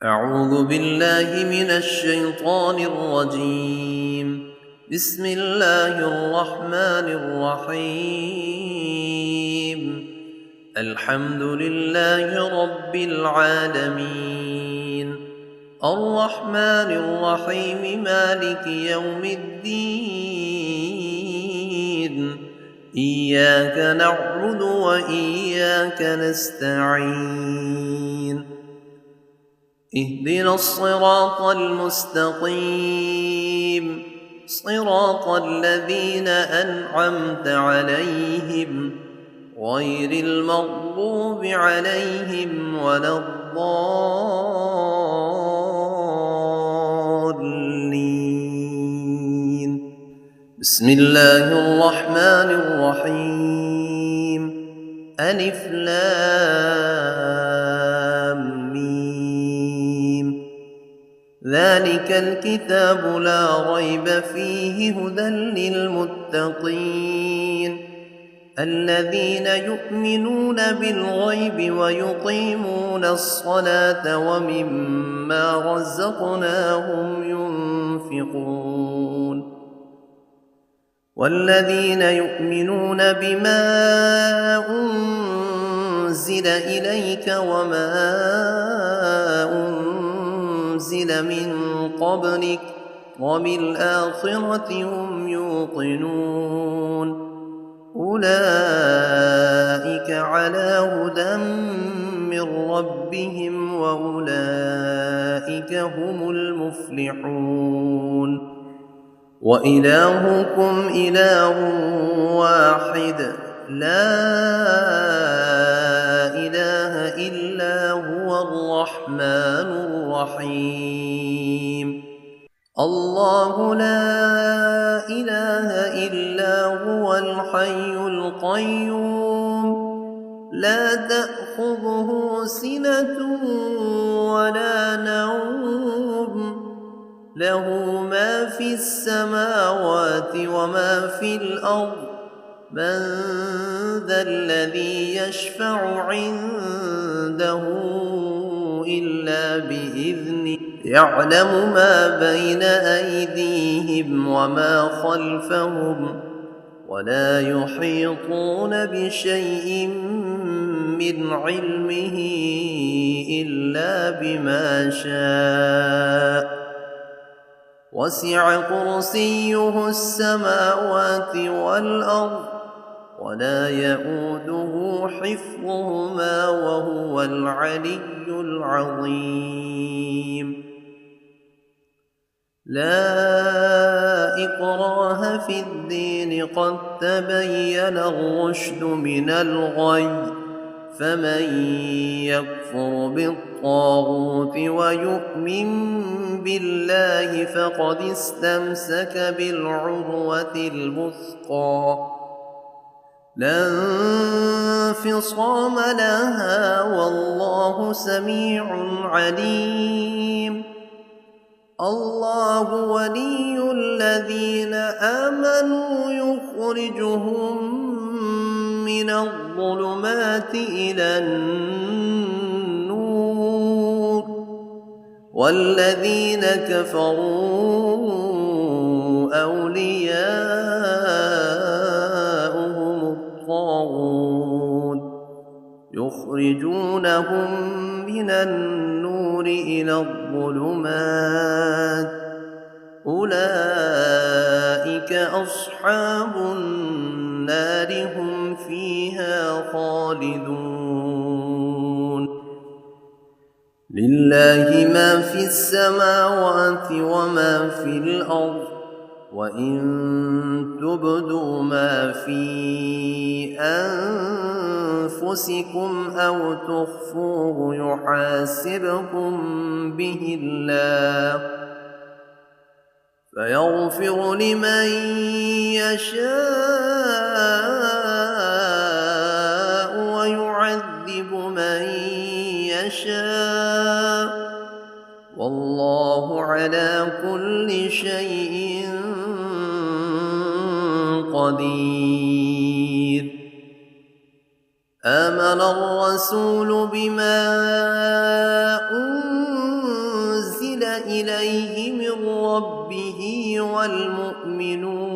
أعوذ بالله من الشيطان الرجيم. بسم الله الرحمن الرحيم. الحمد لله رب العالمين، الرحمن الرحيم، مالك يوم الدين. إياك نعبد وإياك نستعين. اهدنا الصراط المستقيم، صراط الذين أنعمت عليهم غير المغضوب عليهم ولا الضالين. بسم الله الرحمن الرحيم. ألف لام ميم. ذلك الكتاب لا ريب فيه هدى للمتقين الذين يؤمنون بالغيب ويقيمون الصلاة ومما رزقناهم ينفقون والذين يؤمنون بما أنزل إليك وما أنزل من قبلك وبالآخرة هم يوقنون أولئك على هدى من ربهم وأولئك هم المفلحون. وإلهكم إله واحد لا إله إلا هو الرحمن الرحيم. الله لا إله إلا هو الحي القيوم لا تأخذه سنة ولا نوم له ما في السماوات وما في الأرض من ذا الذي يشفع عنده إلا بإذنه يعلم ما بين أيديهم وما خلفهم ولا يحيطون بشيء من علمه إلا بما شاء وسع كرسيه السماوات والأرض ولا يئوده حفظهما وهو العلي العظيم. لا إكراه في الدين قد تبين الرشد من الغي فمن يكفر بالطاغوت ويؤمن بالله فقد استمسك بالعروة الوثقى لا انفصام لها والله سميع عليم. الله ولي الذين آمنوا يخرجهم من الظلمات إلى النور والذين كفروا أولياؤهم الطاغوت يخرجونهم من النور إلى الظلمات أولئك أصحاب النار هم فيها خالدون. لله ما في السماوات وما في الأرض وإن تبدوا ما في أنفسكم أو تخفوه يحاسبكم به الله فيغفر لمن يشاء ويعذب من يشاء والله على كل شيء قدير. آمن الرسول بما أنزل إليه من ربه والمؤمنون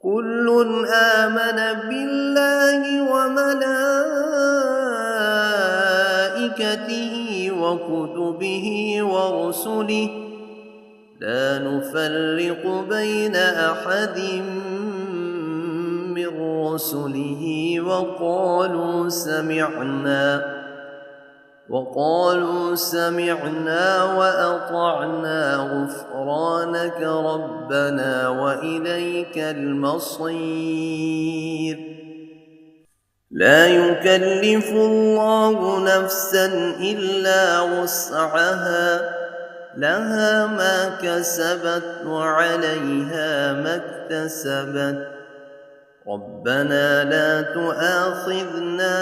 كل آمن بالله وملائكته وكتبه ورسله لا نفرق بين أحد من رسله وقالوا سمعنا وأطعنا غفرانك ربنا وإليك المصير لا يكلف الله نفسا إلا وسعها لها ما كسبت وعليها ما اكتسبت ربنا لا تؤاخذنا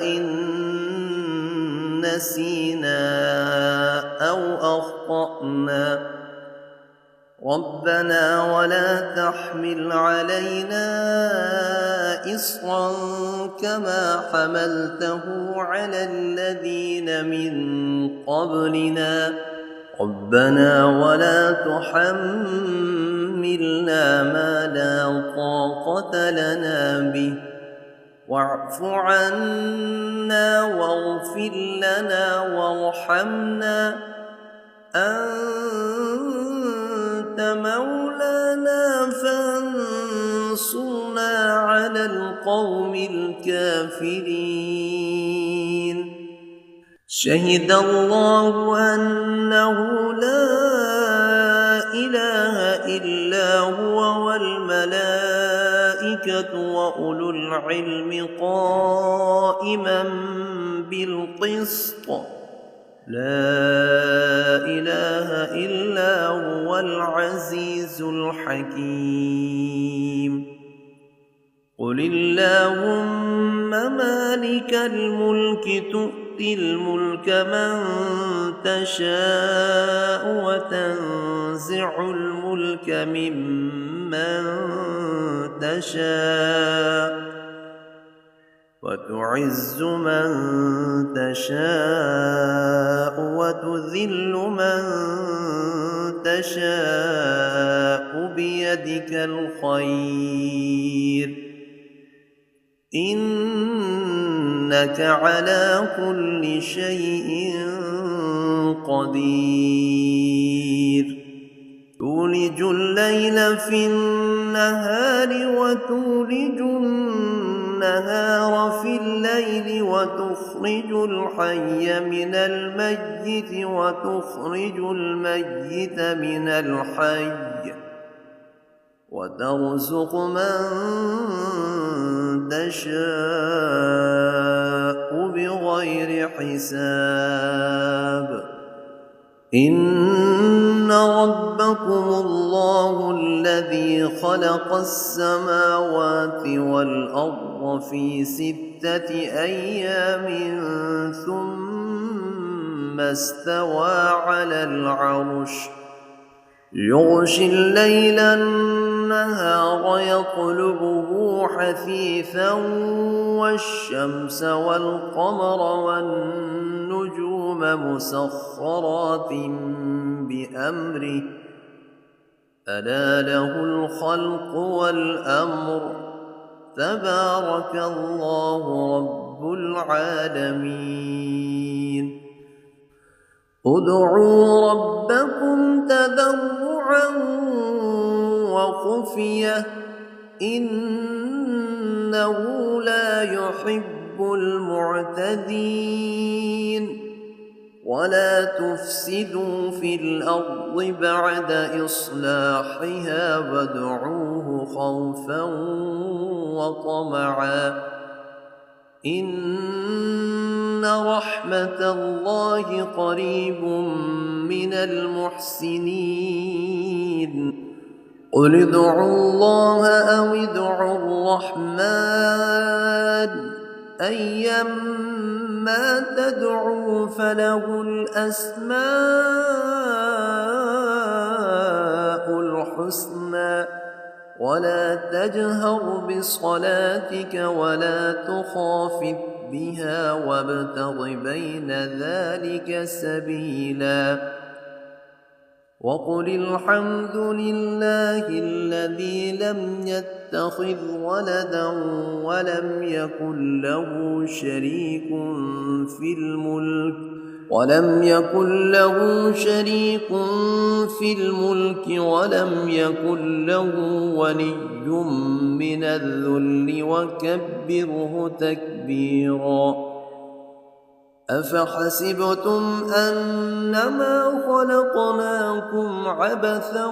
إن نسينا أو أخطأنا ربنا ولا تحمل علينا إصرا كما حملته على الذين من قبلنا ربنا ولا تحملنا ما لا طاقة لنا به واعف عنا واغفر لنا وارحمنا أنت مولانا فانصرنا على القوم الكافرين شهد الله أنه لا إله إلا هو والملائكة وأولو العلم قائما بالقسط لا إله إلا هو العزيز الحكيم قل اللهم مالك الملك تؤتي الملك من تشاء وتنزع الملك ممن تشاء وتعز من تشاء وتذل من تشاء بيدك الخير إنك على كل شيء قدير تولج الليل في النهار وتولج النهار في الليل وتخرج الحي من الميت وتخرج الميت من الحي وترزق من تشاء بغير حساب إن ربكم الله الذي خلق السماوات والأرض في 6 أيام ثم استوى على العرش يغشي الليل النهار يطلبه حثيثا والشمس والقمر والنجوم مسخرات بأمره ألا له الخلق والأمر تبارك الله رب العالمين ادعوا ربكم تضرعا وخفية إنه لا يحب المعتدين ولا تفسدوا في الأرض بعد إصلاحها وادعوه خوفا وطمعا إن رحمة الله قريب من المحسنين قل ادعوا الله أو ادعوا الرحمن أيما تدعوا فله الأسماء الحسنى ولا تجهر بصلاتك ولا تخافت بها وابتغ بين ذلك سبيلا وقل الحمد لله الذي لم يتخذ ولدا ولم يكن له شريك في الملك ولم ولم يكن له ولي من الذل وكبره تكبيرا أفحسبتم أنما خلقناكم عبثا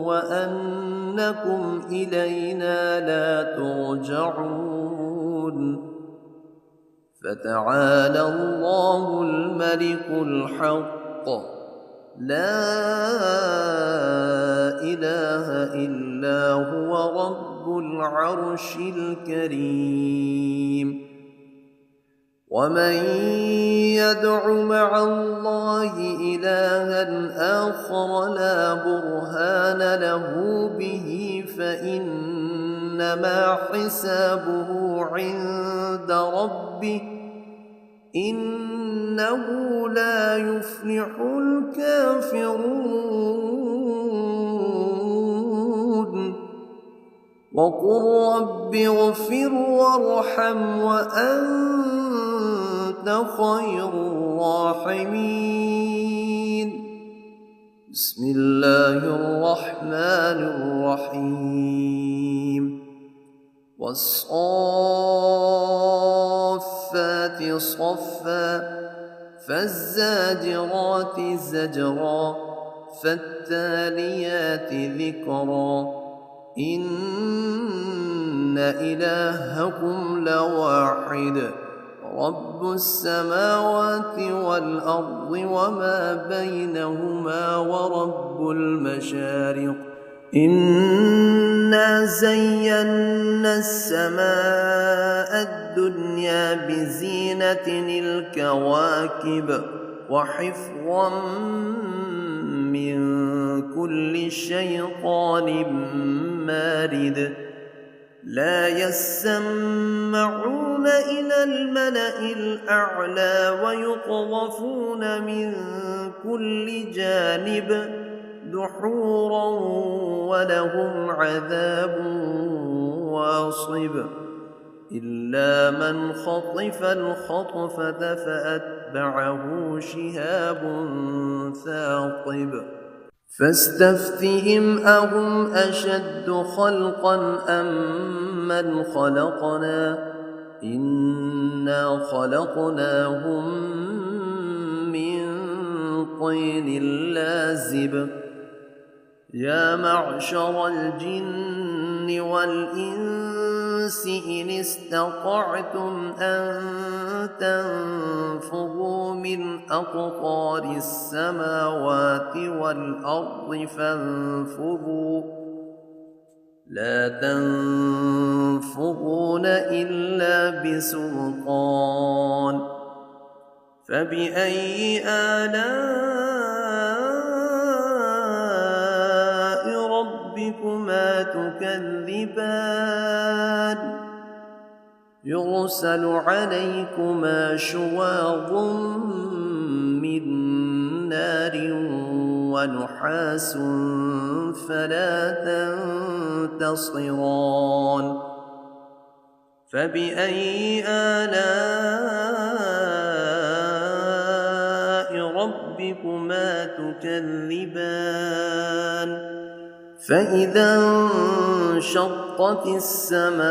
وأنكم إلينا لا ترجعون فتعالى الله الملك الحق لا إله إلا هو رب العرش الكريم ومن يدع مع الله إلها آخر لا برهان له به فإنما حسابه عند ربه إنه لا يفلح الكافرون وقل رب اغفر وارحم وأنت خير الراحمين بسم الله الرحمن الرحيم والصافات صفا فالزاجرات زجرا فالتاليات ذكرا إن إلهكم لواحد رب السماوات والأرض وما بينهما ورب المشارق إنا زينا السماء الدنيا بزينة الكواكب وحفظا من كل شيطان مارد لا يسمعون إلى الملأ الأعلى ويقذفون من كل جانب دحورا ولهم عذاب واصب إلا من خطف الخطفة فأتبعه شهاب ثاقب فاستفتهم أهم أشد خلقا أم من خلقنا إنا خلقناهم من طين لازب يا معشر الجن والإنس إن استطعتم أن تنفذوا من أقطار السماوات والأرض فانفذوا لا تنفذون إلا بسلطان فبأي آلاء ربكما تكذبان يرسل عليكما شواظ من نار ونحاس فلا تنتصران فبأي آلاء ربكما تكذبان فإذا انشقت السماء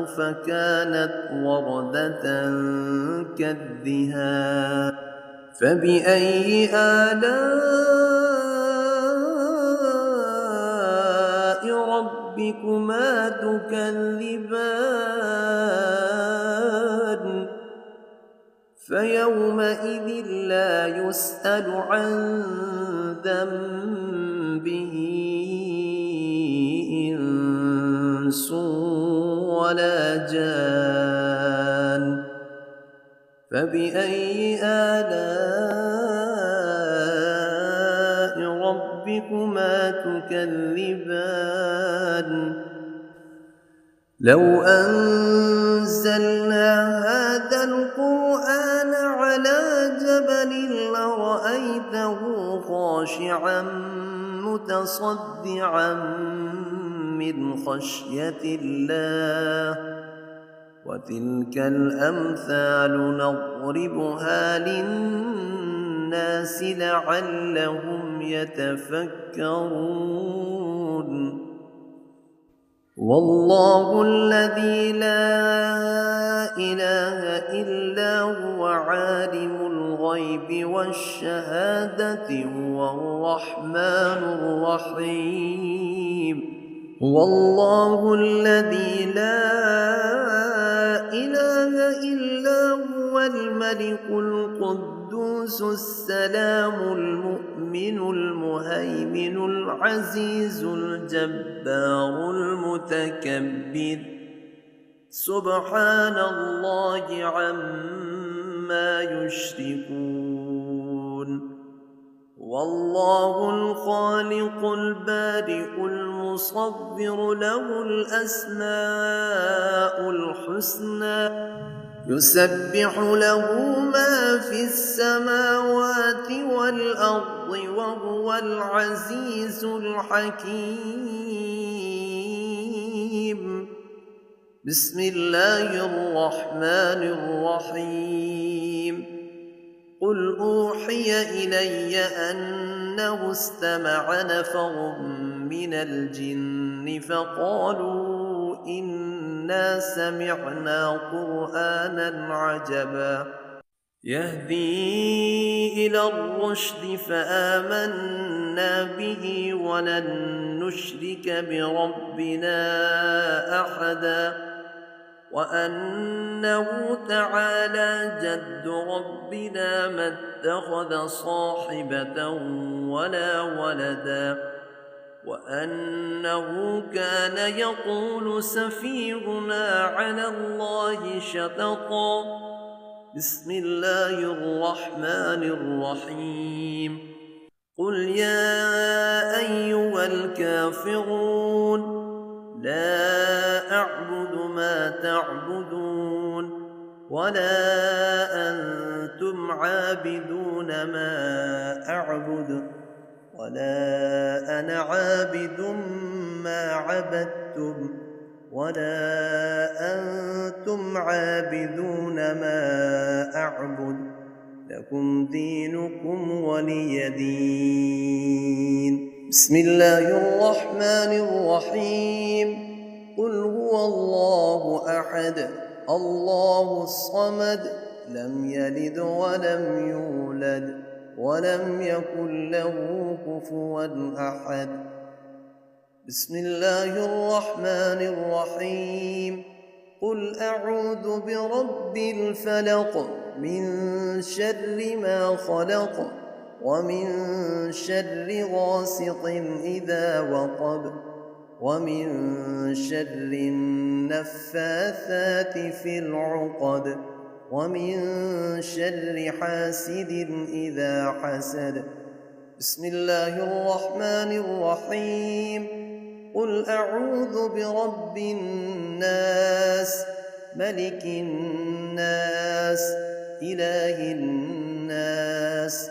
فكانت وردة كالدهان فبأي آلاء ربكما تكذبان فيومئذ لا يسأل عن ذنبه إنس ولا جان فبأي آلاء ربكما تكذبان لو أنزلنا أنزلنا هذا القرآن على جبل لرأيته خاشعا متصدعا من خشية الله وتلك الأمثال نضربها للناس لعلهم يتفكرون والله الذي لا إله إلا هو عالم الغيب والشهادة هو الرحمن الرحيم والله الذي لا إله إلا هو الملك القدوس السلام المؤمن المهيمن العزيز الجبار المتكبر سبحان الله عما يشركون والله الخالق البارئ المصور له الأسماء الحسنى يسبح له ما في السماوات والأرض وهو العزيز الحكيم بسم الله الرحمن الرحيم قل أوحي إلي أنه استمع نفر من الجن فقالوا إنا سمعنا قرآنا عجبا يهدي إلى الرشد فآمنا به ولن نشرك بربنا أحدا وأنه تعالى جد ربنا ما اتخذ صاحبة ولا ولدا وأنه كان يقول سفيهنا على الله شططا بسم الله الرحمن الرحيم قل يا أيها الكافرون لا أعبد ما تعبدون ولا أنتم عابدون ما أعبد ولا أنا عابد ما عبدتم ولا أنتم عابدون ما أعبد لكم دينكم ولي دين بسم الله الرحمن الرحيم قل هو الله أحد الله الصمد لم يلد ولم يولد ولم يكن له كفوا أحد بسم الله الرحمن الرحيم قل أعوذ برب الفلق من شر ما خلق ومن شر غاسق إذا وقب ومن شر النفاثات في العقد ومن شر حاسد إذا حسد بسم الله الرحمن الرحيم قل أعوذ برب الناس ملك الناس إله الناس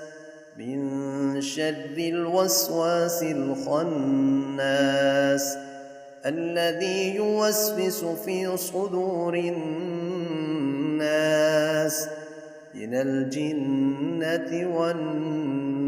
من شر الوسواس الخناس الذي يوسوس في صدور الناس من الجنة والناس